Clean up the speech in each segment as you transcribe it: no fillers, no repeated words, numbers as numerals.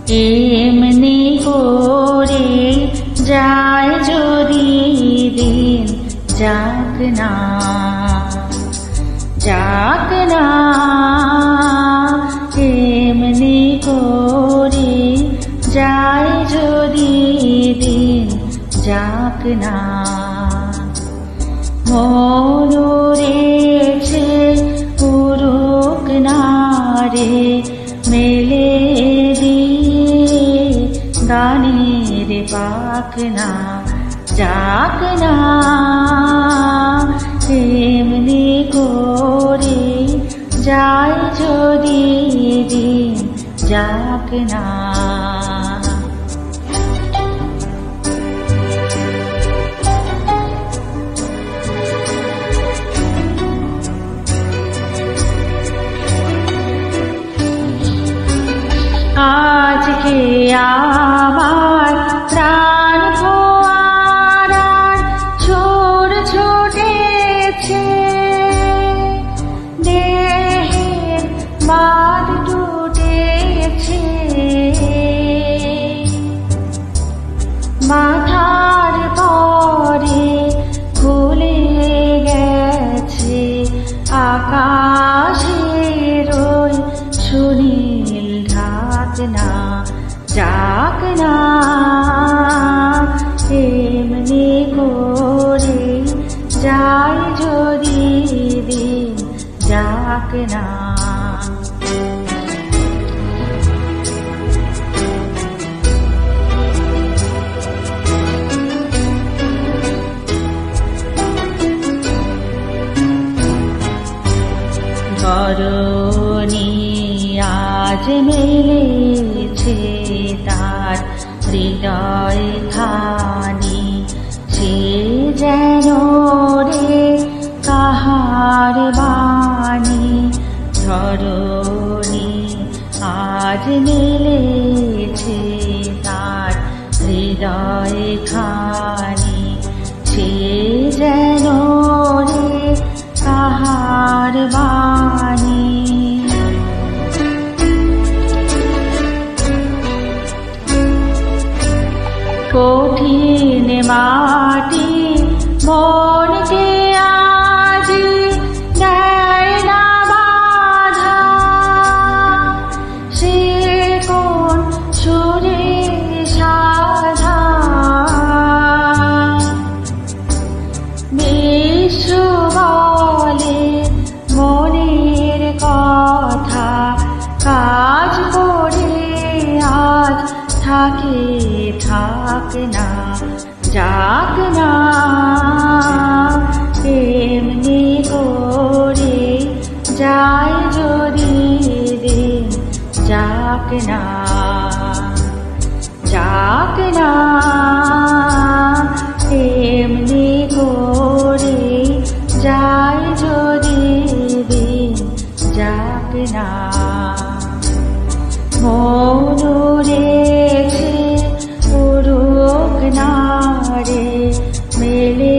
এমনি করে যায় যদি দিন, যাক না যাক না, এমনি করে যায় যদি দিন, যাক না। মনুরেছে পুরুক না রে মেলে দিয়ে গানের পাক না, যাক না। এমনি করে যায় যদি দিন, যাক না। আজকে আমার প্রাণ ফোয়ারার ছোট ছুটেছে, দেহের বাঁধ টুটেছে, মাথার পরে খুলে গেছে আকাশের ওই সুনীল ঢাক না, যাক না। এমনি করে যায় যদি দিন, যাক না। ধরণী আজ মেলেছে তার হৃদয় খানি, সে যেন রে কাহার বাণী। ধরণী আজ মেলেছে তার হৃদয় খানি, সে যেন রে কাহার বাণী। কঠিন মাটি মনকে আজ দেয় না বাধা, সে কোন সুরে সাধা। বিশ্ব বলে মনের কথা, কাজ করে আজ থাকে থাক না, যাক না। এমনি করে যায় যদি দিন, যাক না যাক না। এমনি করে যায় যদি দিন, যাক না। মনুরেছে পুরুক না রে মেলে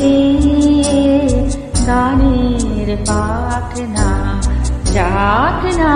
দিয়ে গানের পাক না, যাক না।